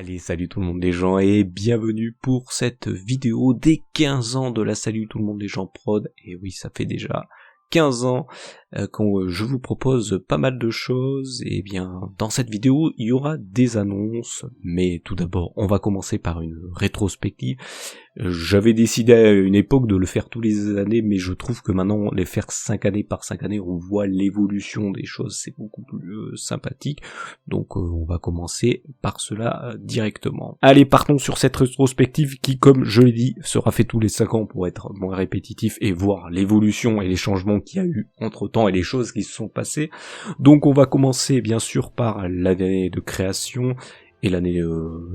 Allez, salut tout le monde les gens et bienvenue pour cette vidéo des 15 ans de la Salut tout le monde les gens prod. Et oui, ça fait déjà 15 ans quand je vous propose pas mal de choses. Et bien, dans cette vidéo, il y aura des annonces, mais tout d'abord, on va commencer par une rétrospective. J'avais décidé à une époque de le faire tous les années, mais je trouve que maintenant, les faire 5 années par 5 années, on voit l'évolution des choses, c'est beaucoup plus sympathique. Donc on va commencer par cela directement. Allez, partons sur cette rétrospective qui, comme je l'ai dit, sera fait tous les 5 ans pour être moins répétitif et voir l'évolution et les changements qu'il y a eu entre temps et les choses qui se sont passées. Donc on va commencer bien sûr par l'année de création et l'année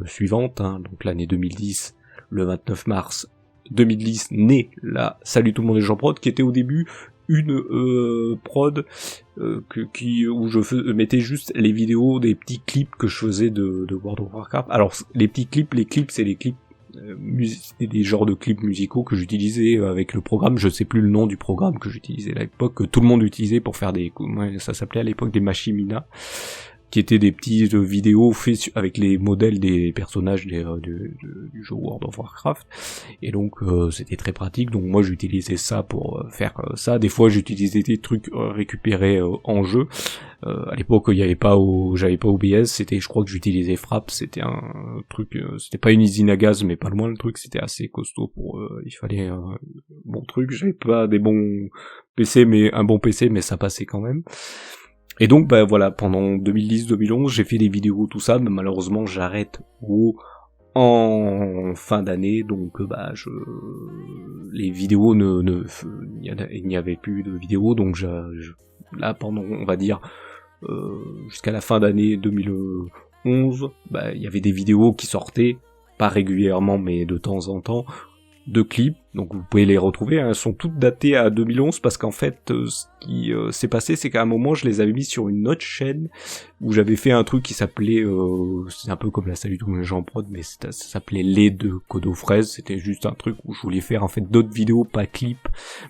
suivante, donc l'année 2010. Le 29 mars 2010 naît la Salut tout le monde les gens prod, qui était au début une prod où je mettais juste les vidéos des petits clips que je faisais de World of Warcraft. Alors les clips c'est les clips c'était des genres de clips musicaux que j'utilisais avec le programme, je sais plus le nom du programme que j'utilisais à l'époque, que tout le monde utilisait pour faire ça s'appelait à l'époque des Machimina, qui étaient des petites vidéos faites avec les modèles des personnages du jeu World of Warcraft, et donc c'était très pratique. Donc moi j'utilisais ça pour faire ça. Des fois j'utilisais des trucs récupérés en jeu. À l'époque j'avais pas OBS, je crois que j'utilisais Fraps, c'était un truc, c'était pas une usine à gaz mais pas loin le truc, c'était assez costaud pour, il fallait un bon truc. J'avais pas des bons PC mais un bon PC, mais ça passait quand même. Et donc bah voilà, pendant 2010-2011 j'ai fait des vidéos tout ça, mais malheureusement j'arrête en fin d'année, donc les vidéos il n'y avait plus de vidéos, donc là pendant on va dire jusqu'à la fin d'année 2011, il y avait des vidéos qui sortaient, pas régulièrement mais de temps en temps, de clips, donc vous pouvez les retrouver, elles sont toutes datées à 2011 parce qu'en fait ce qui s'est passé c'est qu'à un moment je les avais mis sur une autre chaîne où j'avais fait un truc qui s'appelait c'est un peu comme la Salut tout le monde les gens prod, mais ça s'appelait les de Codo Fraise. C'était juste un truc où je voulais faire en fait d'autres vidéos, pas clips,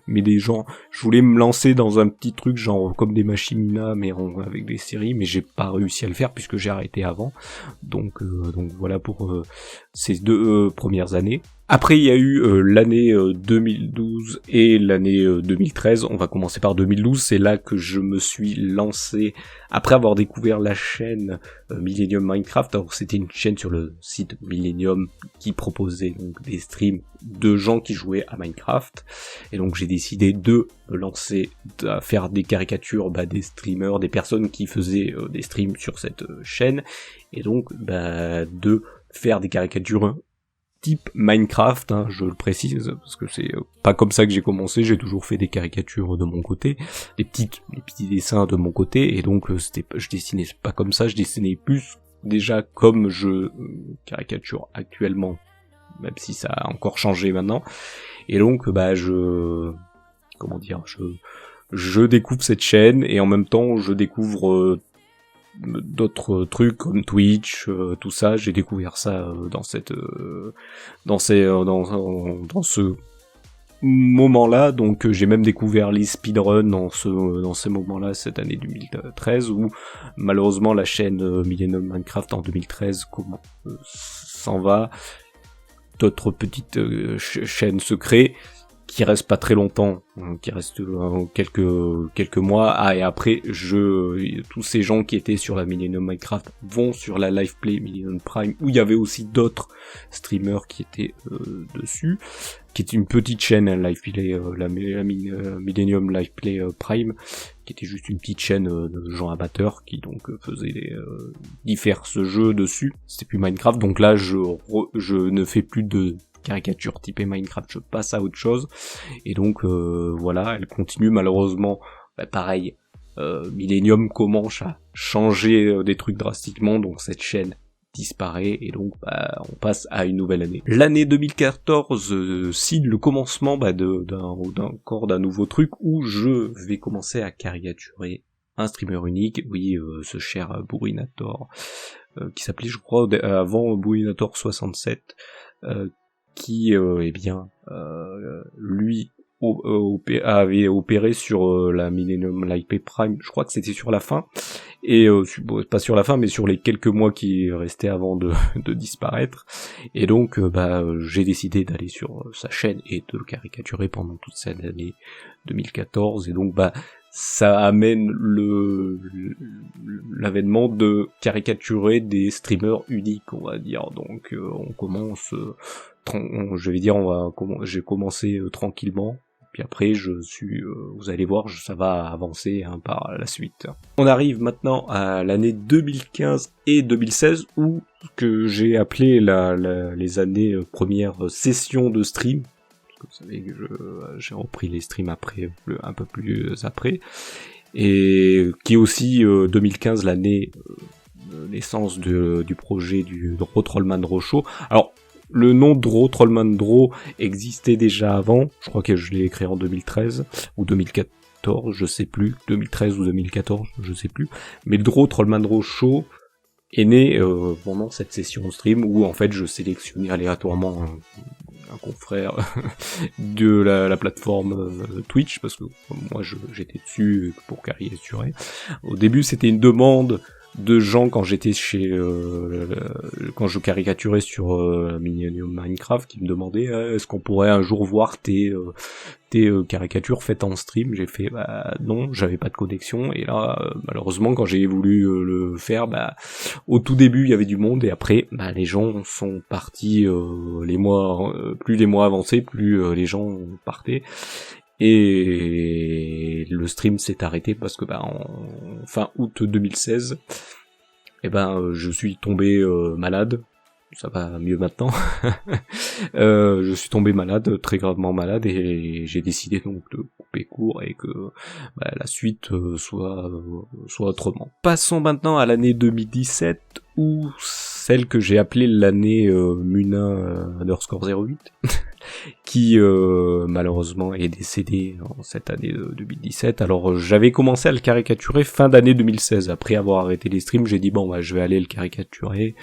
mais je voulais me lancer dans un petit truc genre comme des Machimina mais avec des séries, mais j'ai pas réussi à le faire puisque j'ai arrêté avant, donc voilà pour ces deux premières années. Après, il y a eu l'année 2012 et l'année 2013. On va commencer par 2012. C'est là que je me suis lancé après avoir découvert la chaîne Millennium Minecraft. Alors, c'était une chaîne sur le site Millennium qui proposait donc des streams de gens qui jouaient à Minecraft. Et donc, j'ai décidé de me lancer à faire des caricatures des streamers, des personnes qui faisaient des streams sur cette chaîne. Et donc, de faire des caricatures type Minecraft, je le précise, parce que c'est pas comme ça que j'ai commencé, j'ai toujours fait des caricatures de mon côté, des petits dessins de mon côté, et donc je dessinais pas comme ça, je dessinais plus déjà comme je caricature actuellement, même si ça a encore changé maintenant, et donc je découvre cette chaîne, et en même temps je découvre d'autres trucs comme Twitch, tout ça. J'ai découvert ça dans ce moment-là, donc j'ai même découvert les speedruns dans ces moments-là, cette année 2013, où malheureusement la chaîne Millennium Minecraft en 2013 s'en va. D'autres petites chaînes se créent qui reste pas très longtemps, qui reste quelques mois, et après tous ces gens qui étaient sur la Millennium Minecraft vont sur la Liveplay Millennium Prime, où il y avait aussi d'autres streamers qui étaient dessus, qui était une petite chaîne, Liveplay, la Millennium Liveplay Prime, qui était juste une petite chaîne de gens amateurs qui donc faisaient divers jeux dessus. C'était plus Minecraft, donc là je ne fais plus de caricature typée Minecraft, je passe à autre chose, et donc voilà, elle continue malheureusement, pareil, Millennium commence à changer des trucs drastiquement, donc cette chaîne disparaît, et donc on passe à une nouvelle année. L'année 2014 signe le commencement d'un nouveau truc où je vais commencer à caricaturer un streamer unique, oui, ce cher Bourrinator, qui s'appelait je crois avant Bourrinator 67, qui lui avait opéré sur la Millennium Light Prime. Je crois que c'était sur la fin, et pas sur la fin, mais sur les quelques mois qui restaient avant de disparaître. Et donc j'ai décidé d'aller sur sa chaîne et de le caricaturer pendant toute cette année 2014. Et donc ça amène l'avènement de caricaturer des streamers uniques, on va dire. Donc on commence, j'ai commencé tranquillement. Puis après, vous allez voir, ça va avancer par la suite. On arrive maintenant à l'année 2015 et 2016, où que j'ai appelé les années premières sessions de stream. Vous savez que j'ai repris les streams après, un peu plus après, et qui est aussi 2015 l'année naissance du projet du Draw Trollman Draw Show. Alors le nom Draw Trollman Draw existait déjà avant, je crois que je l'ai créé en 2013 ou 2014, je sais plus, 2013 ou 2014, je sais plus, mais le Draw Trollman Draw Show est né pendant cette session stream où en fait je sélectionnais aléatoirement un confrère de la plateforme Twitch, parce que moi j'étais dessus pour caricaturer. Au début c'était une demande de gens quand j'étais quand je caricaturais sur Millennium Minecraft, qui me demandaient est-ce qu'on pourrait un jour voir tes caricatures faites en stream. J'ai fait non, j'avais pas de connexion, et là malheureusement quand j'ai voulu le faire, au tout début il y avait du monde, et après les gens sont partis, plus les mois avançaient, plus les gens partaient. Et le stream s'est arrêté parce que en fin août 2016, je suis tombé malade. Ça va mieux maintenant. Je suis tombé malade, très gravement malade, et j'ai décidé donc de couper court et que la suite soit autrement. Passons maintenant à l'année 2017, ou celle que j'ai appelée l'année Munin_08. qui malheureusement est décédé en cette année 2017. Alors j'avais commencé à le caricaturer fin d'année 2016. Après avoir arrêté les streams, j'ai dit je vais aller le caricaturer.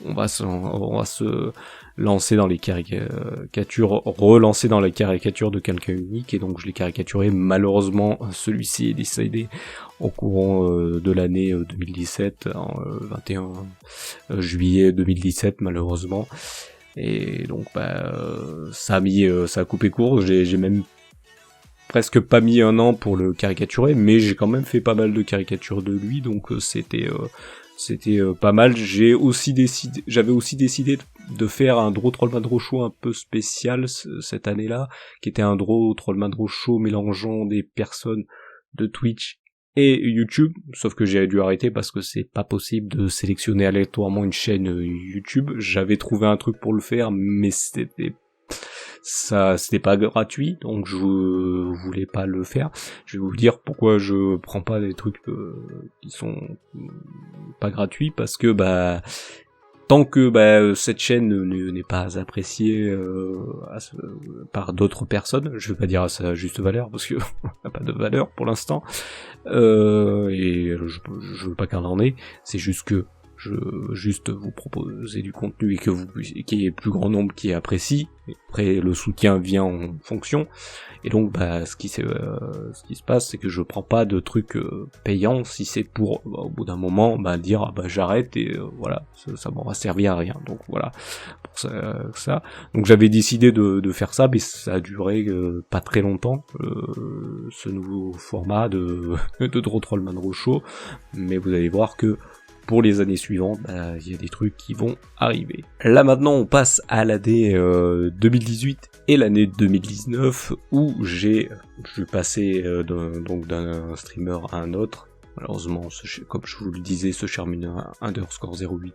On va se lancer dans les caricatures, relancer dans la caricature de quelqu'un unique, et donc je l'ai caricaturé. Malheureusement, celui-ci est décédé au courant de l'année 2017, en 21 juillet 2017 malheureusement. Et donc ça a coupé court. J'ai même presque pas mis un an pour le caricaturer, mais j'ai quand même fait pas mal de caricatures de lui, donc c'était pas mal. J'avais aussi décidé de faire un Draw Trollman Draw Show un peu spécial cette année-là, qui était un Draw Trollman Draw Show mélangeant des personnes de Twitch et YouTube, sauf que j'ai dû arrêter parce que c'est pas possible de sélectionner aléatoirement une chaîne YouTube. J'avais trouvé un truc pour le faire, mais c'était pas gratuit, donc je voulais pas le faire. Je vais vous dire pourquoi je prends pas des trucs qui sont pas gratuits, parce que tant que cette chaîne n'est pas appréciée par d'autres personnes, je vais pas dire à sa juste valeur parce que n'a pas de valeur pour l'instant, et je veux pas qu'elle en ait, c'est juste que je veux juste vous proposer du contenu et qu'il y ait plus grand nombre qui apprécie. Après le soutien vient en fonction, et donc ce qui se passe, c'est que je prends pas de trucs payants si c'est pour au bout d'un moment dire j'arrête, et voilà, ça m'aura servi à rien. Donc voilà pour ça. Donc j'avais décidé de faire ça, mais ça a duré pas très longtemps, ce nouveau format de Draw Trollman Draw Show, mais vous allez voir que pour les années suivantes, il y a des trucs qui vont arriver. Là maintenant, on passe à l'année 2018 et l'année 2019, où je suis passé d'un streamer à un autre. Malheureusement, comme je vous le disais, ce Charmina_08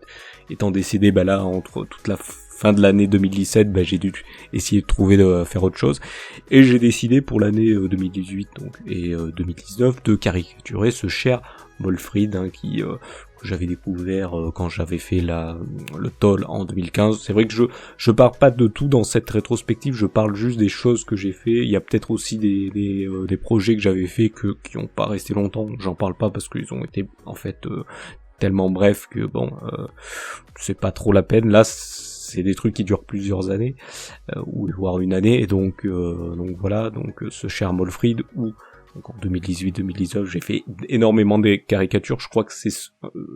étant décédé, là, entre toute la fin de l'année 2017, j'ai dû essayer de faire autre chose. Et j'ai décidé pour l'année 2018 et 2019 de caricaturer ce cher Molfrid, que j'avais découvert quand j'avais fait le toll en 2015. C'est vrai que je parle pas de tout dans cette rétrospective, je parle juste des choses que j'ai fait. Il y a peut-être aussi des projets que j'avais fait qui ont pas resté longtemps. J'en parle pas parce qu'ils ont été en fait tellement brefs que c'est pas trop la peine. Là, c'est des trucs qui durent plusieurs années, ou voire une année, et donc voilà, donc ce cher Molfrid, où donc en 2018-2019 j'ai fait énormément des caricatures, je crois que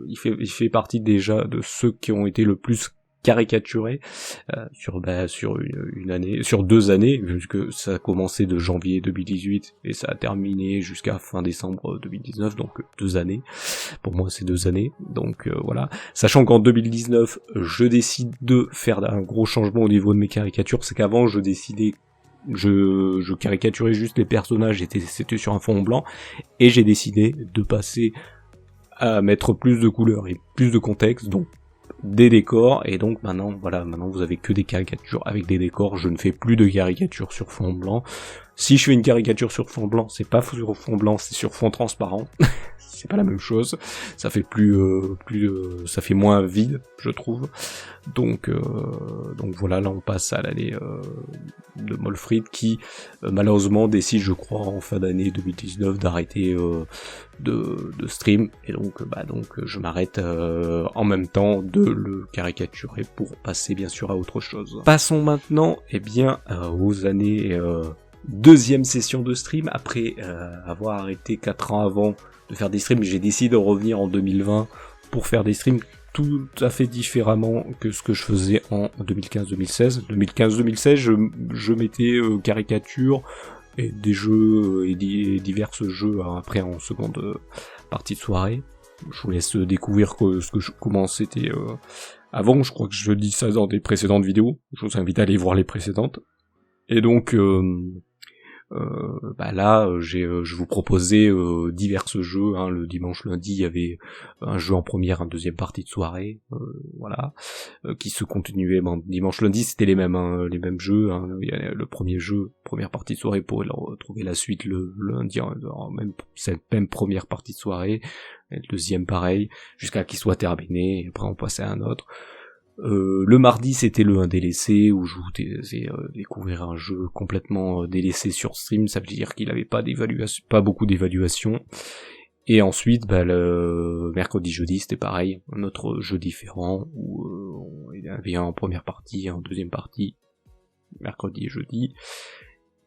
il fait partie déjà de ceux qui ont été le plus caricaturé sur une année, sur 2 années, puisque ça a commencé de janvier 2018 et ça a terminé jusqu'à fin décembre 2019, donc 2 années. Pour moi c'est 2 années, donc voilà. Sachant qu'en 2019 je décide de faire un gros changement au niveau de mes caricatures, c'est qu'avant je caricaturais juste les personnages, c'était sur un fond blanc, et j'ai décidé de passer à mettre plus de couleurs et plus de contexte, donc des décors, et donc maintenant vous avez que des caricatures avec des décors, je ne fais plus de caricatures sur fond blanc. Si je fais une caricature sur fond blanc, c'est pas sur fond blanc, c'est sur fond transparent. C'est pas la même chose, ça fait ça fait moins vide, je trouve. Donc voilà, là on passe à l'année de Molfrid qui malheureusement décide, je crois, en fin d'année 2019 d'arrêter de stream, et donc je m'arrête en même temps de le caricaturer pour passer bien sûr à autre chose. Passons maintenant aux années deuxième session de stream, après avoir arrêté 4 ans avant de faire des streams, j'ai décidé de revenir en 2020 pour faire des streams tout à fait différemment que ce que je faisais en 2015-2016. 2015-2016, je mettais caricature et des jeux et divers jeux après en seconde partie de soirée. Je vous laisse découvrir comment c'était avant. Je crois que je dis ça dans des précédentes vidéos. Je vous invite à aller voir les précédentes. Et donc là je vous proposais divers jeux, hein. Le dimanche, lundi, il y avait un jeu en première, un deuxième partie de soirée, qui se continuait. Dimanche, lundi, c'était les mêmes jeux, hein. Il y a le premier jeu, première partie de soirée, pour retrouver la suite le lundi, cette même première partie de soirée, et le deuxième pareil, jusqu'à qu'il soit terminé, et après on passait à un autre. Le mardi, c'était le 1 délaissé, où je vous faisais découvrir un jeu complètement délaissé sur stream. Ça veut dire qu'il avait pas beaucoup d'évaluation. Et ensuite, le mercredi, jeudi, c'était pareil, un autre jeu différent, où il y avait un en première partie, un en deuxième partie, mercredi et jeudi.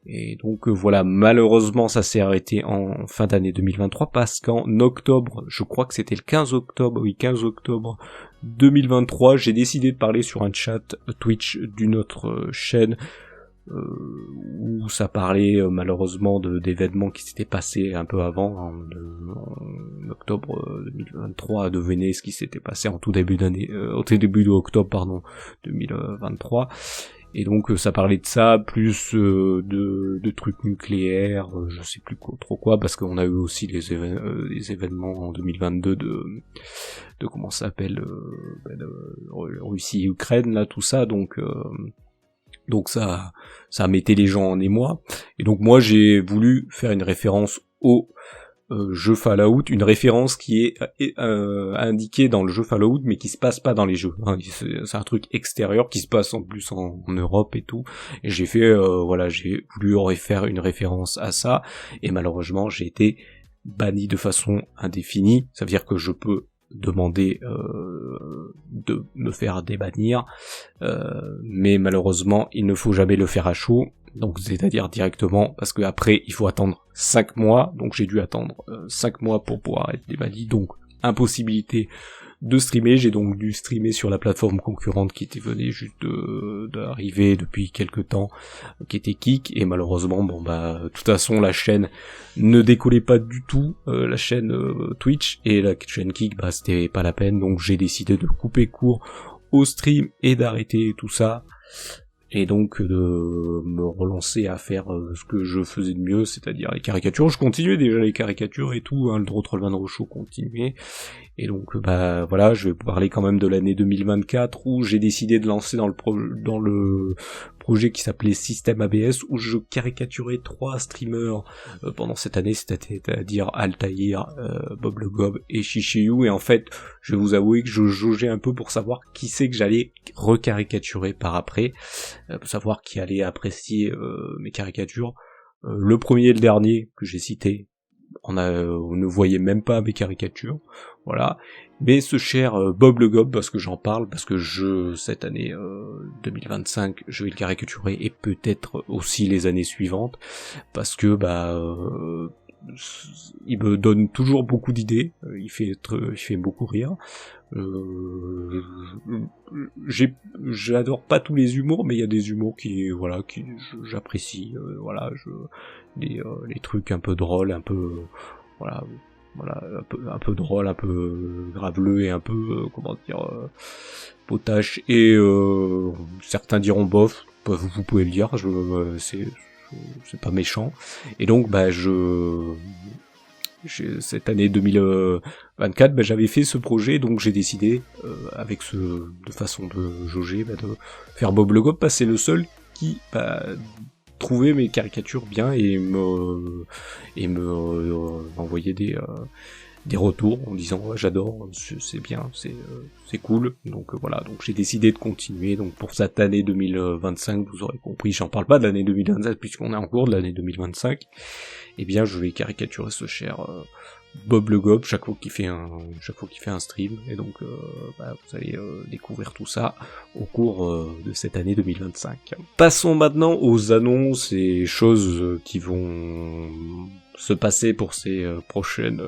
Et donc voilà, malheureusement ça s'est arrêté en fin d'année 2023, parce qu'en octobre, je crois que c'était le 15 octobre 2023, j'ai décidé de parler sur un chat Twitch d'une autre chaîne où ça parlait malheureusement d'événements qui s'étaient passés un peu avant, en octobre 2023, devenez ce qui s'était passé au tout début d'octobre 2023. Et donc ça parlait de ça, plus de trucs nucléaires, je sais plus trop quoi, parce qu'on a eu aussi les événements en 2022 de comment ça s'appelle, Russie-Ukraine, là, tout ça, donc ça mettait les gens en émoi. Et donc moi j'ai voulu faire une référence au jeu Fallout, une référence qui est indiquée dans le jeu Fallout, mais qui se passe pas dans les jeux, hein. C'est un truc extérieur qui se passe en plus en Europe et tout, et j'ai voulu faire une référence à ça, et malheureusement j'ai été banni de façon indéfinie. Ça veut dire que je peux demander de me faire débannir, mais malheureusement il ne faut jamais le faire à chaud, donc c'est-à-dire directement, parce que après il faut attendre 5 mois, donc j'ai dû attendre 5 mois pour pouvoir être débanni, donc impossibilité de streamer. J'ai donc dû streamer sur la plateforme concurrente qui venait juste d'arriver depuis quelques temps, qui était Kick, et malheureusement de toute façon la chaîne ne décollait pas du tout, la chaîne Twitch, et la chaîne Kick c'était pas la peine, donc j'ai décidé de couper court au stream et d'arrêter tout ça, et donc de me relancer à faire ce que je faisais de mieux, c'est-à-dire les caricatures. Je continuais déjà les caricatures et tout, hein, le Trollman Rochaud continuait. Et donc voilà, je vais vous parler quand même de l'année 2024, où j'ai décidé de lancer dans le projet qui s'appelait Système ABS, où je caricaturais 3 streamers pendant cette année, c'est-à-dire Altaïr, Bob le Gob et Shishiyu. Et en fait, je vais vous avouer que je jaugeais un peu pour savoir qui c'est que j'allais recaricaturer par après, pour savoir qui allait apprécier mes caricatures. Le premier et le dernier que j'ai cité, on ne voyait même pas mes caricatures, voilà. Mais ce cher Bob le Gob, parce que j'en parle, parce que cette année 2025, je vais le caricaturer, et peut-être aussi les années suivantes, parce que il me donne toujours beaucoup d'idées, il fait beaucoup rire. J'adore pas tous les humours, mais il y a des humours qui j'apprécie, les trucs un peu drôles, un peu voilà un peu drôle, un peu graveleux et un peu potache, et certains diront bof, vous pouvez le dire, c'est pas méchant, et donc cette année 2024, j'avais fait ce projet, donc j'ai décidé, de façon de jauger, de faire Bob le Gob, parce que c'est le seul qui trouvait mes caricatures bien et m'envoyait des retours en disant ouais, j'adore, c'est bien, c'est cool, donc voilà, donc j'ai décidé de continuer. Donc pour cette année 2025, vous aurez compris, j'en parle pas de l'année 2025 puisqu'on est en cours de l'année 2025, et bien je vais caricaturer ce cher Bob le Gob chaque fois qu'il fait un stream, et donc vous allez découvrir tout ça au cours de cette année 2025. Passons maintenant aux annonces et choses qui vont se passer pour ces prochaines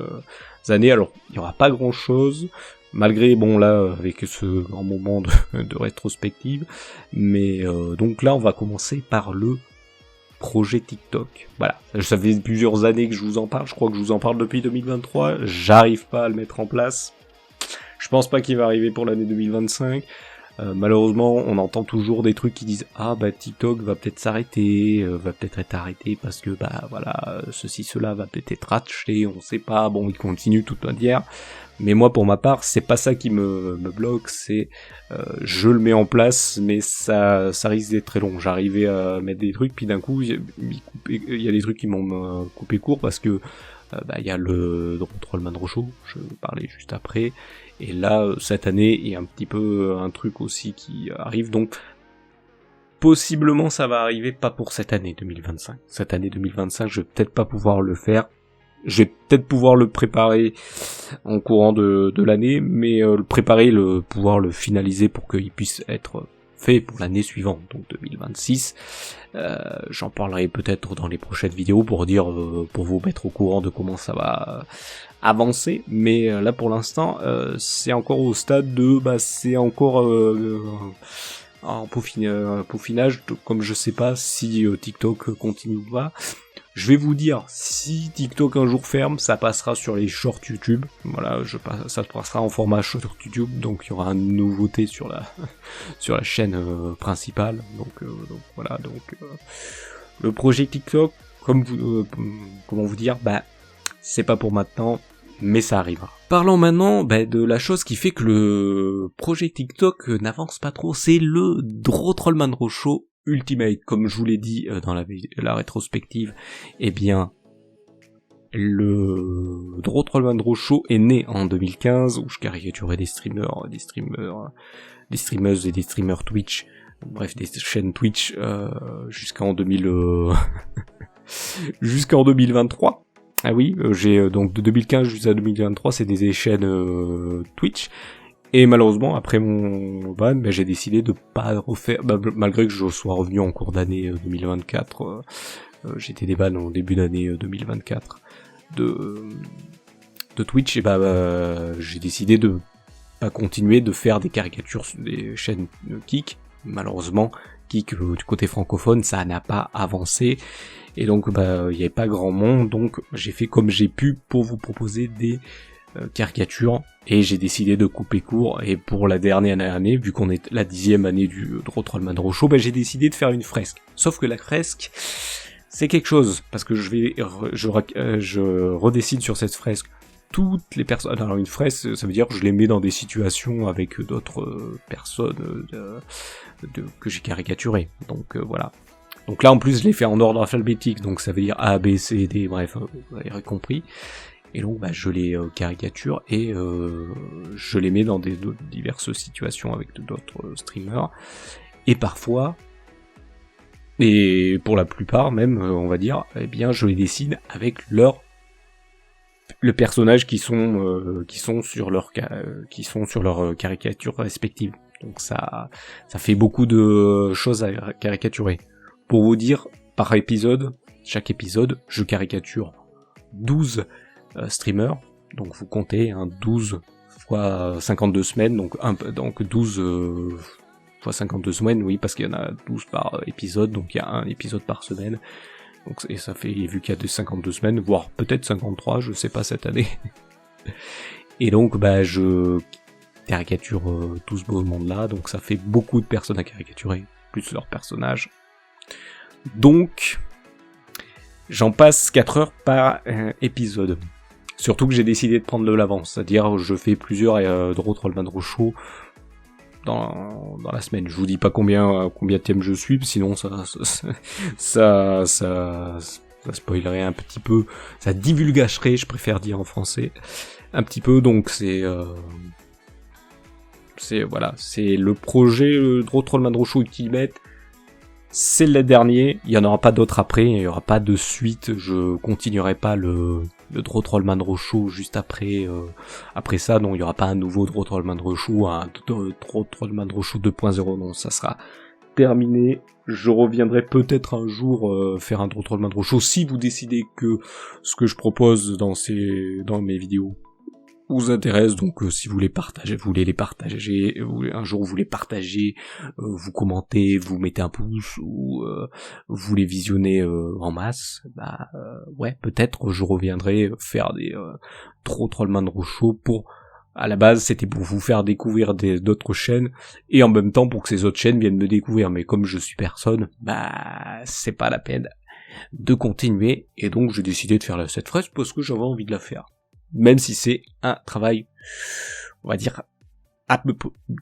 années. Alors il y aura pas grand chose, malgré avec ce grand moment de rétrospective, mais donc là on va commencer par le projet TikTok. Voilà, ça fait plusieurs années que je vous en parle, je crois que je vous en parle depuis 2023, j'arrive pas à le mettre en place. Je pense pas qu'il va arriver pour l'année 2025. Malheureusement, on entend toujours des trucs qui disent TikTok va peut-être s'arrêter, va peut-être être arrêté parce que ceci cela va peut-être être racheté, on sait pas. Bon, il continue toute manière. Mais moi, pour ma part, c'est pas ça qui me bloque, c'est je le mets en place, mais ça risque d'être très long. J'arrivais à mettre des trucs, puis d'un coup, il y a des trucs qui m'ont coupé court parce que il y a le Trollman Rochaud, je parlais juste après, et là, cette année, il y a un petit peu un truc aussi qui arrive, donc possiblement ça va arriver, pas pour cette année 2025. Cette année 2025, je vais peut-être pas pouvoir le faire. Je vais peut-être pouvoir le préparer en courant de l'année, mais pouvoir le finaliser pour qu'il puisse être fait pour l'année suivante, donc 2026. J'en parlerai peut-être dans les prochaines vidéos pour vous mettre au courant de comment ça va avancer, mais là pour l'instant c'est encore au stade de c'est encore en peaufinage, comme je sais pas si TikTok continue ou pas. Je vais vous dire, si TikTok un jour ferme, ça passera sur les shorts YouTube. Voilà, ça passera en format short YouTube, donc il y aura une nouveauté sur la chaîne principale. Donc voilà, le projet TikTok, comment vous dire, c'est pas pour maintenant, mais ça arrivera. Parlons maintenant de la chose qui fait que le projet TikTok n'avance pas trop, c'est le Trollman Rochaud Ultimate. Comme je vous l'ai dit dans la rétrospective, le Trollman Rochaud est né en 2015, où je caricaturais des streameuses et des streamers Twitch, bref des chaînes Twitch jusqu'en 2023. Ah oui, j'ai donc de 2015 jusqu'à 2023, c'est des chaînes Twitch. Et malheureusement, après mon ban, j'ai décidé de pas refaire, malgré que je sois revenu en cours d'année 2024, j'étais des bans en début d'année 2024 de Twitch, et j'ai décidé de pas continuer de faire des caricatures sur des chaînes Kik. Malheureusement, Kik du côté francophone, ça n'a pas avancé, et donc il n'y avait pas grand monde, donc j'ai fait comme j'ai pu pour vous proposer des caricature, et j'ai décidé de couper court, et pour la dernière année, vu qu'on est la 10e année du Trollman Rochaud, j'ai décidé de faire une fresque. Sauf que la fresque, c'est quelque chose, parce que je redessine sur cette fresque toutes les personnes. Alors une fresque, ça veut dire que je les mets dans des situations avec d'autres personnes que j'ai caricaturées. Donc voilà. Donc là en plus je l'ai fait en ordre alphabétique, donc ça veut dire A, B, C, D, bref, vous avez compris. Et donc je les caricature et je les mets dans diverses situations avec d'autres streamers. Et parfois, et pour la plupart même, on va dire, je les dessine avec leur le personnage qui sont sur leur caricature respective. Donc ça fait beaucoup de choses à caricaturer. Pour vous dire, par épisode, chaque épisode, je caricature 12 streamers. Donc vous comptez 12 fois 52 semaines, donc 12 fois 52 semaines, oui, parce qu'il y en a 12 par épisode, donc il y a un épisode par semaine. Donc, et ça fait, vu qu'il y a des 52 semaines, voire peut-être 53, je sais pas cette année. Et donc, je caricature tout ce beau monde-là, donc ça fait beaucoup de personnes à caricaturer, plus leurs personnages. Donc, j'en passe 4 heures par épisode. Surtout que j'ai décidé de prendre de l'avance, c'est-à-dire je fais plusieurs Draw Trollman Show dans la semaine. Je vous dis pas combien de thèmes je suis, sinon ça spoilerait un petit peu, ça divulgacherait, je préfère dire en français, un petit peu. Donc c'est le projet Draw Trollman Show Ultimate. C'est le dernier, il y en aura pas d'autres après, il y aura pas de suite, je continuerai pas le Draw Trollman Show juste après ça, non, il y aura pas un nouveau Draw Trollman Show, un Draw Trollman Show 2.0, non, ça sera terminé. Je reviendrai peut-être un jour faire un Draw Trollman Show si vous décidez que ce que je propose dans mes vidéos vous intéresse. Donc si vous voulez les partager, un jour vous les partagez, vous commentez, vous mettez un pouce, ou vous les visionnez en masse, ouais, peut-être je reviendrai faire des Draw Trollman Show pour, à la base c'était pour vous faire découvrir d'autres chaînes, et en même temps pour que ces autres chaînes viennent me découvrir, mais comme je suis personne, c'est pas la peine de continuer, et donc j'ai décidé de faire cette fresque parce que j'avais envie de la faire. Même si c'est un travail, on va dire,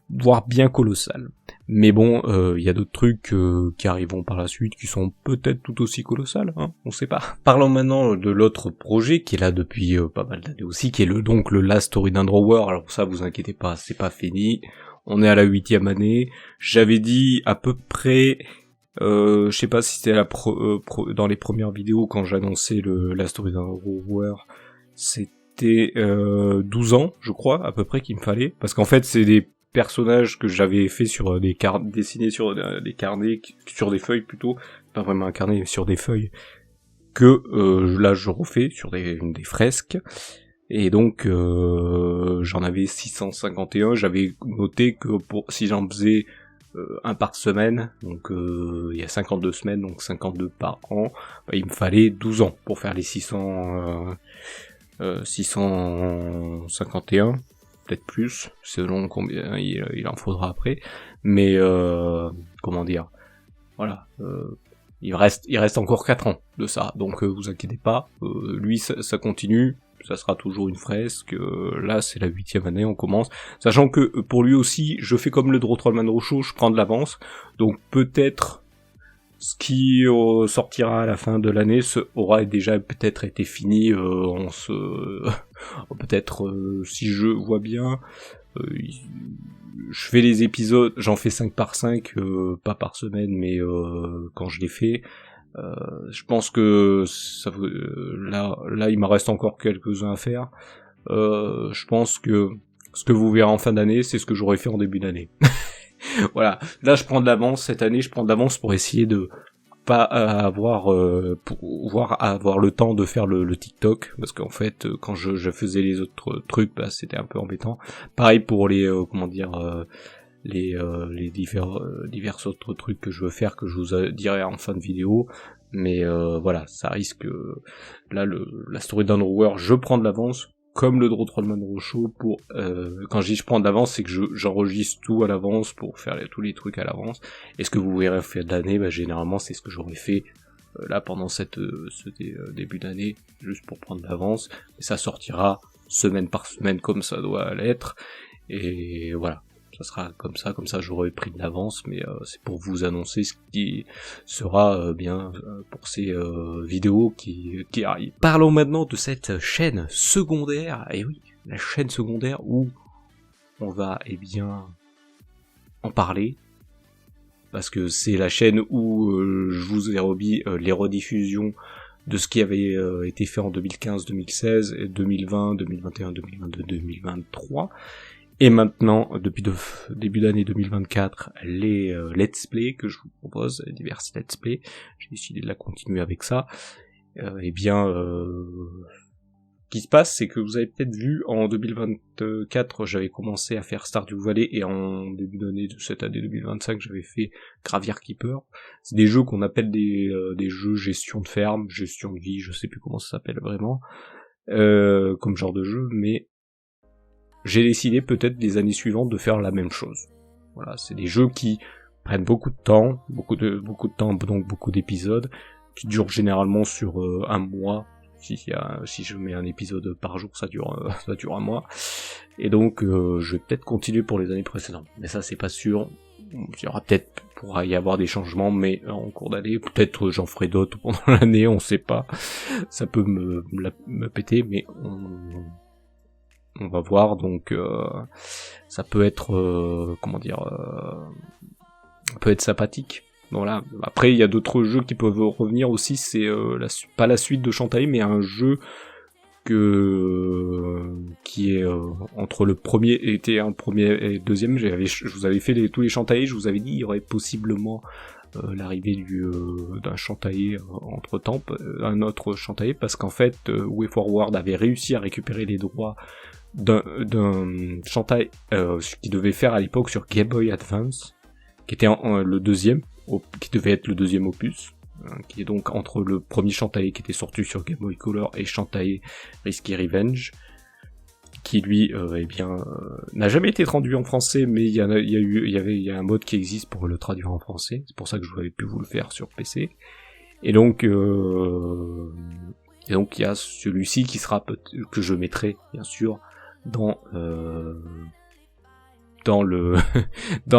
voire bien colossal. Mais bon, il y a d'autres trucs qui arriveront par la suite, qui sont peut-être tout aussi colossales, on sait pas. Parlons maintenant de l'autre projet, qui est là depuis pas mal d'années aussi, qui est le Last Story d'un Drawer. Alors ça, vous inquiétez pas, c'est pas fini. On est à la 8e année. J'avais dit à peu près... je sais pas si c'était dans les premières vidéos, quand j'annonçais la Story d'un Drawer, c'était 12 ans, je crois, à peu près, qu'il me fallait. Parce qu'en fait, c'est des personnages que j'avais fait sur dessinés sur des carnets, sur des feuilles plutôt. Pas vraiment un carnet, mais sur des feuilles. Que là, je refais sur des fresques. Et donc, j'en avais 651. J'avais noté que si j'en faisais un par semaine, donc il y a 52 semaines, donc 52 par an, il me fallait 12 ans pour faire les 651, peut-être plus, selon combien il en faudra après, mais comment dire, voilà, il reste encore 4 ans de ça, donc vous inquiétez pas, lui ça continue, ça sera toujours une fresque, là c'est la 8e année, on commence, sachant que pour lui aussi, je fais comme le Draw Trollman Show, je prends de l'avance, donc peut-être ce qui sortira à la fin de l'année aura déjà peut-être été fini, peut-être si je vois bien, je fais les épisodes, j'en fais 5 par 5, pas par semaine, mais quand je les fais, je pense que ça, là il m'en reste encore quelques-uns à faire. Je pense que ce que vous verrez en fin d'année, c'est ce que j'aurais fait en début d'année. Voilà, là je prends de l'avance, cette année je prends de l'avance pour essayer de pas avoir le temps de faire le TikTok, parce qu'en fait quand je faisais les autres trucs, c'était un peu embêtant. Pareil pour les les divers autres trucs que je veux faire, que je vous dirai en fin de vidéo, mais voilà, ça risque, là la story d'un Drawer, je prends de l'avance, comme le Draw Trollman Show, pour quand je prends de l'avance, c'est que j'enregistre tout à l'avance pour faire tous les trucs à l'avance, et ce que vous verrez faire de l'année, généralement c'est ce que j'aurais fait là pendant ce début d'année, juste pour prendre de l'avance, et ça sortira semaine par semaine comme ça doit l'être, et voilà. Ça sera comme ça j'aurai pris de l'avance, mais c'est pour vous annoncer ce qui sera bien pour ces vidéos qui arrivent. Parlons maintenant de cette chaîne secondaire, et oui, la chaîne secondaire où on va en parler, parce que c'est la chaîne où je vous ai remis les rediffusions de ce qui avait été fait en 2015, 2016, 2020, 2021, 2022, 2023. Et maintenant, depuis début d'année 2024, les let's play que je vous propose, les divers let's play, j'ai décidé de la continuer avec ça. Ce qui se passe, c'est que vous avez peut-être vu, en 2024, j'avais commencé à faire Stardew Valley, et en début d'année de cette année 2025, j'avais fait Graveyard Keeper. C'est des jeux qu'on appelle des jeux gestion de ferme, gestion de vie, je sais plus comment ça s'appelle vraiment, comme genre de jeu, mais j'ai décidé peut-être des années suivantes de faire la même chose. Voilà, c'est des jeux qui prennent beaucoup de temps, beaucoup de temps, donc beaucoup d'épisodes, qui durent généralement sur un mois. Si je mets un épisode par jour, ça dure un mois. Et donc, je vais peut-être continuer pour les années précédentes. Mais ça, c'est pas sûr. Il y aura peut-être, pourra y avoir des changements, mais en cours d'année, peut-être j'en ferai d'autres pendant l'année, on sait pas. Ça peut me péter, mais on va voir. Donc, ça peut être, peut être sympathique. Voilà. Après, il y a d'autres jeux qui peuvent revenir aussi, c'est pas la suite de Shantae, mais un jeu qui est entre le premier et le deuxième. Je vous avais fait tous les Shantae, je vous avais dit il y aurait possiblement l'arrivée d'un Shantae entre-temps, un autre Shantae, parce qu'en fait, WayForward avait réussi à récupérer les droits d'un Shantae qui devait faire à l'époque sur Game Boy Advance, qui était le deuxième, qui devait être le deuxième opus, qui est donc entre le premier Shantae qui était sorti sur Game Boy Color et Shantae Risky Revenge, qui lui, n'a jamais été traduit en français, mais il y a un mode qui existe pour le traduire en français. C'est pour ça que je n'avais pu vous le faire sur PC. Et donc il y a celui-ci qui sera que je mettrai bien sûr dans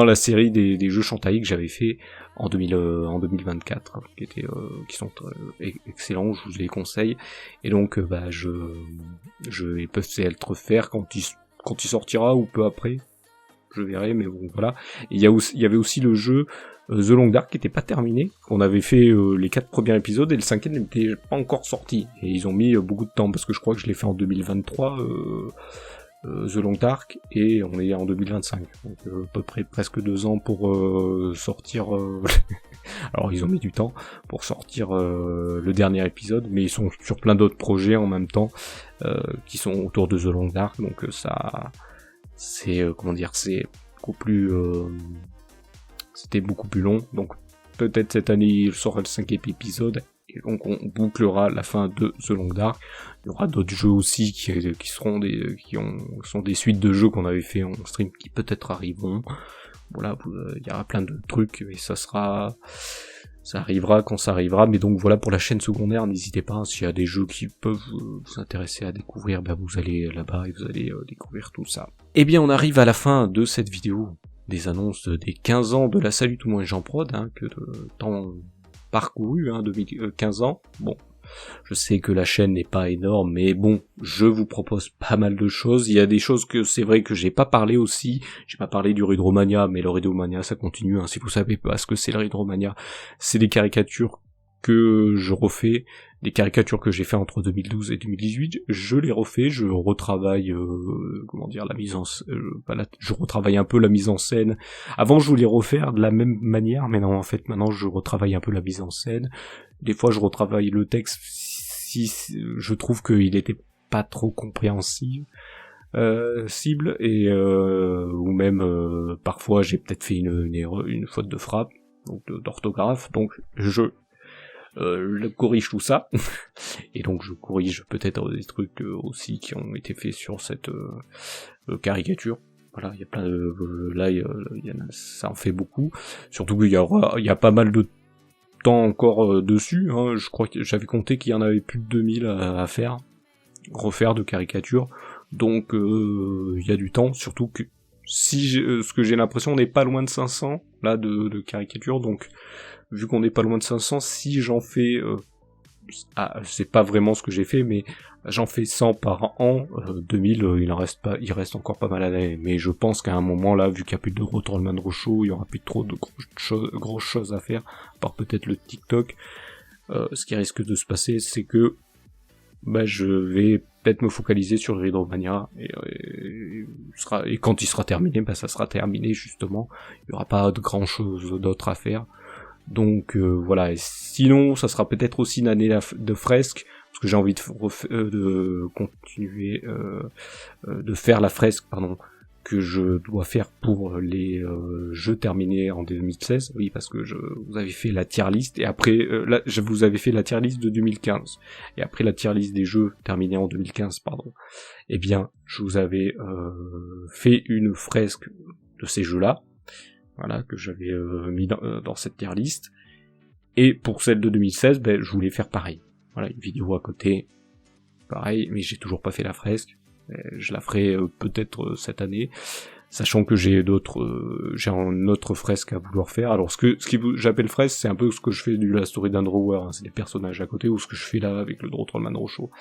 la série des jeux Shantae que j'avais fait en 2024, qui sont excellents, je vous les conseille. Et donc je vais peut-être faire quand il sortira ou peu après, je verrai, mais bon voilà. Et il y avait aussi le jeu The Long Dark qui était pas terminé, qu'on avait fait les 4 premiers épisodes et le 5e n'était pas encore sorti. Et ils ont mis beaucoup de temps parce que je crois que je l'ai fait en 2023. The Long Dark, et on est en 2025, donc à peu près presque 2 ans pour sortir alors ils ont mis du temps pour sortir le dernier épisode, mais ils sont sur plein d'autres projets en même temps qui sont autour de The Long Dark, donc ça c'est c'est beaucoup plus c'était beaucoup plus long, donc peut-être cette année il sera le 5e épisode. Et donc on bouclera la fin de The Long Dark. Il y aura d'autres jeux aussi qui sont des suites de jeux qu'on avait fait en stream qui peut-être arriveront. Voilà, il y aura plein de trucs et ça arrivera quand ça arrivera. Mais donc voilà, pour la chaîne secondaire, n'hésitez pas, s'il y a des jeux qui peuvent vous intéresser à découvrir, vous allez là-bas et vous allez découvrir tout ça. Eh bien, on arrive à la fin de cette vidéo des annonces des 15 ans de la Salut tout le monde Jean Prod, que de temps parcouru, 15 ans. Bon, je sais que la chaîne n'est pas énorme, mais bon, je vous propose pas mal de choses. Il y a des choses que c'est vrai que j'ai pas parlé aussi. J'ai pas parlé du Readromania, mais le Readromania ça continue. Si vous savez pas ce que c'est le Readromania, c'est des caricatures que je refais, des caricatures que j'ai fait entre 2012 et 2018, je les refais, je retravaille, la mise en je retravaille un peu la mise en scène. Avant, je voulais refaire de la même manière, mais non, en fait, maintenant, je retravaille un peu la mise en scène. Des fois, je retravaille le texte si je trouve qu'il était pas trop compréhensible, et ou même parfois j'ai peut-être fait une erreur, une faute de frappe, donc d'orthographe, donc je corrige tout ça et donc je corrige peut-être des trucs aussi qui ont été faits sur cette caricature. Voilà, il y a plein de ça en fait beaucoup, surtout qu'il y a pas mal de temps encore dessus, je crois que j'avais compté qu'il y en avait plus de 2000 à refaire de caricatures, donc il y a du temps, surtout que ce que j'ai l'impression, on n'est pas loin de 500 là de caricatures, donc vu qu'on n'est pas loin de 500, si j'en fais c'est pas vraiment ce que j'ai fait, mais j'en fais 100 par an, 2000, il reste encore pas mal à l'année, mais je pense qu'à un moment là, vu qu'il n'y a plus de Retournement de Show, il y aura plus trop de grosses choses à faire, à part peut-être le TikTok, ce qui risque de se passer, c'est que je vais peut-être me focaliser sur le Hydromania et quand il sera terminé, ça sera terminé justement. Il y aura pas de grand chose d'autre à faire. Donc voilà. Et sinon, ça sera peut-être aussi une année de fresque, parce que j'ai envie de continuer de faire la fresque, que je dois faire pour les jeux terminés en 2016. Oui, parce que vous avez fait la tier list, et après, je vous avais fait la tier list de 2015. Et après la tier list des jeux terminés en 2015, eh bien, je vous avais fait une fresque de ces jeux-là, voilà, que j'avais mis dans cette tier list. Et pour celle de 2016, je voulais faire pareil. Voilà, une vidéo à côté, pareil, mais j'ai toujours pas fait la fresque. Je la ferai peut-être cette année, sachant que j'ai une autre fresque à vouloir faire. Alors j'appelle fresque, c'est un peu ce que je fais de la story d'Underwear, c'est des personnages à côté, ou ce que je fais là avec le Trollman Rocho.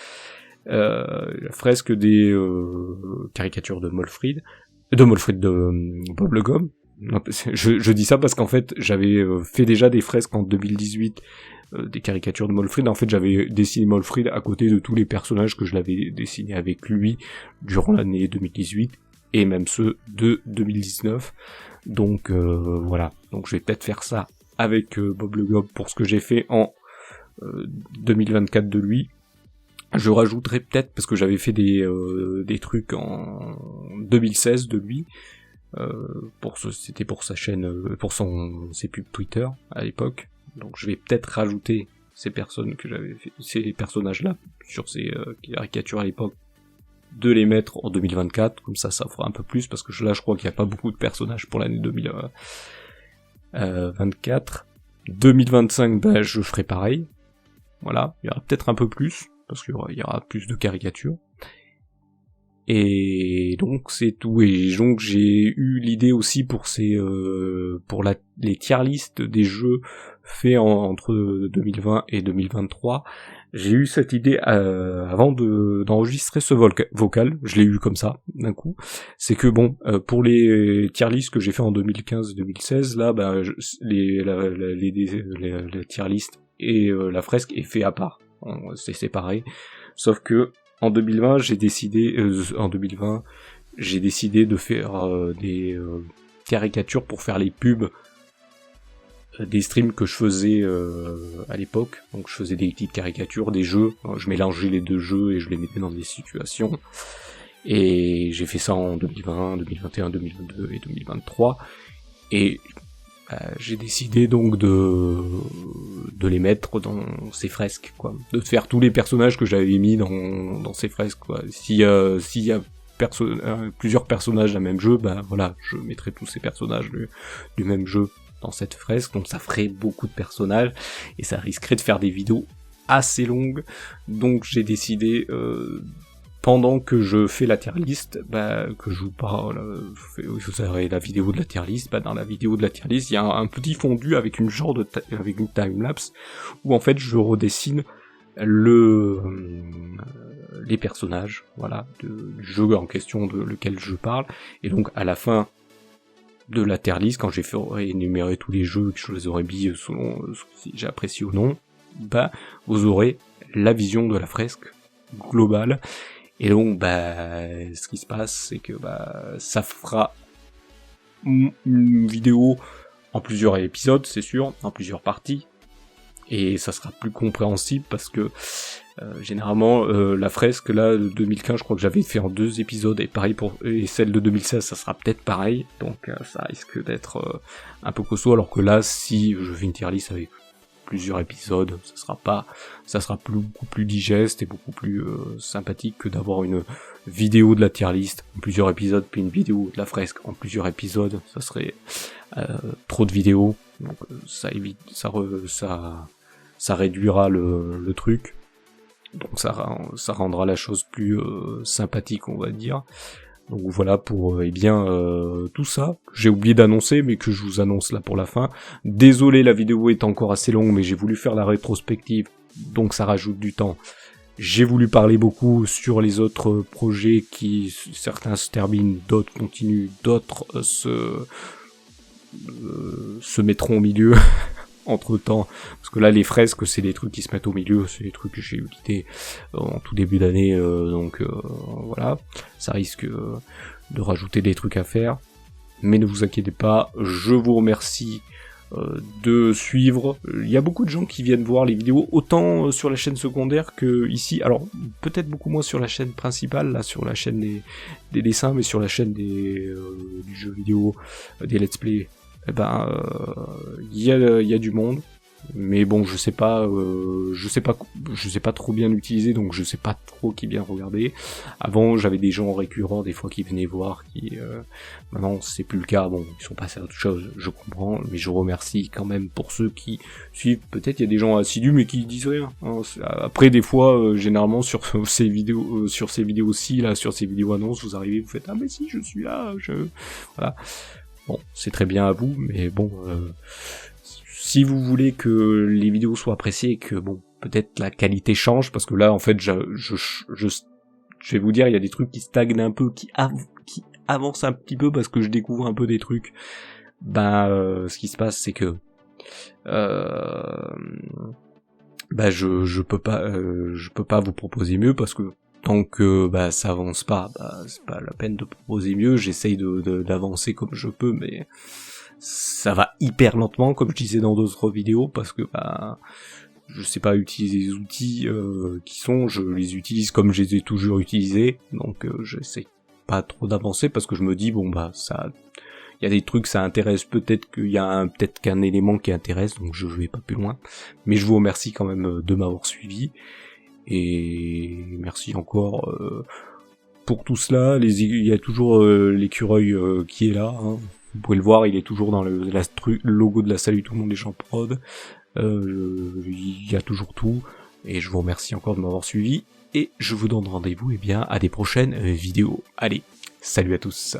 La fresque des caricatures de Bob le Gomme. Je dis ça parce qu'en fait j'avais fait déjà des fresques en 2018, des caricatures de Molfrid. En fait, j'avais dessiné Molfrid à côté de tous les personnages que je l'avais dessiné avec lui durant l'année 2018 et même ceux de 2019. Donc voilà. Donc je vais peut-être faire ça avec Bob le Gob pour ce que j'ai fait en 2024 de lui. Je rajouterai peut-être, parce que j'avais fait des trucs en 2016 de lui. C'était pour sa chaîne, pour ses pubs Twitter à l'époque. Donc je vais peut-être rajouter ces personnages-là sur ces caricatures à l'époque, de les mettre en 2024, comme ça fera un peu plus, parce que là je crois qu'il n'y a pas beaucoup de personnages pour l'année 2024. 2025, je ferai pareil. Voilà, il y aura peut-être un peu plus, parce qu'il y aura plus de caricatures. Et donc c'est tout. Et donc j'ai eu l'idée aussi pour les tier list des jeux faits entre 2020 et 2023. J'ai eu cette idée avant d'enregistrer ce vocal. Je l'ai eu comme ça d'un coup. C'est que pour les tier list que j'ai fait en 2015 et 2016, là, la tier list et la fresque est fait à part. C'est séparé. Sauf que en 2020, j'ai décidé de faire des caricatures pour faire les pubs des streams que je faisais à l'époque. Donc je faisais des petites caricatures des jeux, je mélangeais les deux jeux et je les mettais dans des situations. Et j'ai fait ça en 2020, 2021, 2022 et 2023. Et j'ai décidé donc de les mettre dans ces fresques, quoi. De faire tous les personnages que j'avais mis dans ces fresques, quoi. S'il y a plusieurs personnages d'un même jeu, voilà, je mettrai tous ces personnages du même jeu dans cette fresque, donc ça ferait beaucoup de personnages, et ça risquerait de faire des vidéos assez longues. Donc j'ai décidé, pendant que je fais la tier list, que je vous parle, vous aurez la vidéo de la tier list. Dans la vidéo de la tier list, il y a un petit fondu avec une timelapse où en fait je redessine les personnages, voilà, du jeu en question de lequel je parle. Et donc à la fin de la tier list, quand j'ai fait énumérer tous les jeux que je les aurais mis selon si j'ai apprécié ou non, vous aurez la vision de la fresque globale. Et donc, ce qui se passe, c'est que ça fera une vidéo en plusieurs épisodes, c'est sûr, en plusieurs parties, et ça sera plus compréhensible parce que généralement la fresque là de 2015, je crois que j'avais fait en 2 épisodes, et pareil et celle de 2016, ça sera peut-être pareil, donc ça risque d'être un peu costaud, alors que là, si je fais une tier list avec plusieurs épisodes, ça sera beaucoup plus digeste et beaucoup plus sympathique que d'avoir une vidéo de la tier list en plusieurs épisodes, puis une vidéo de la fresque en plusieurs épisodes. Ça serait trop de vidéos, donc ça réduira le truc, donc ça rendra la chose plus sympathique, on va dire. Donc voilà pour tout ça que j'ai oublié d'annoncer, mais que je vous annonce là pour la fin. Désolé, la vidéo est encore assez longue, mais j'ai voulu faire la rétrospective, donc ça rajoute du temps. J'ai voulu parler beaucoup sur les autres projets qui, certains se terminent, d'autres continuent, d'autres se mettront au milieu. entre temps, parce que là les fresques c'est des trucs qui se mettent au milieu, c'est des trucs que j'ai eu l'idée en tout début d'année, donc voilà, ça risque de rajouter des trucs à faire, mais ne vous inquiétez pas, je vous remercie de suivre. Il y a beaucoup de gens qui viennent voir les vidéos, autant sur la chaîne secondaire que ici, alors peut-être beaucoup moins sur la chaîne principale, là sur la chaîne des dessins, mais sur la chaîne du jeu vidéo, des let's play, eh ben il y a du monde, mais bon je sais pas trop bien utiliser, donc je sais pas trop qui vient regarder. Avant j'avais des gens récurrents des fois qui venaient voir, qui maintenant c'est plus le cas, bon ils sont passés à autre chose, je comprends, mais je remercie quand même pour ceux qui suivent. Peut-être il y a des gens assidus mais qui disent rien, hein. Après des fois généralement sur ces vidéos-ci là, sur ces vidéos annonces, vous arrivez, vous faites ah mais si je suis là, voilà. Bon, c'est très bien à vous, mais bon, si vous voulez que les vidéos soient appréciées et que, bon, peut-être la qualité change, parce que là, en fait, je vais vous dire, il y a des trucs qui stagnent un peu, qui avancent un petit peu, parce que je découvre un peu des trucs. Ce qui se passe, c'est que, je peux pas vous proposer mieux, parce que tant que ça avance pas, c'est pas la peine de proposer mieux. J'essaye d'avancer comme je peux, mais ça va hyper lentement, comme je disais dans d'autres vidéos, parce que je sais pas utiliser les outils je les utilise comme je les ai toujours utilisés, donc j'essaye pas trop d'avancer, parce que je me dis bon ça, il y a des trucs, ça intéresse, peut-être qu'il y a peut-être qu'un élément qui intéresse, donc je vais pas plus loin, mais je vous remercie quand même de m'avoir suivi. Et merci encore pour tout cela. Il y a toujours l'écureuil qui est là, hein. Vous pouvez le voir, il est toujours dans le logo de la Salut tout le monde les gens prod. Il y a toujours tout. Et je vous remercie encore de m'avoir suivi. Et je vous donne rendez-vous à des prochaines vidéos. Allez, salut à tous.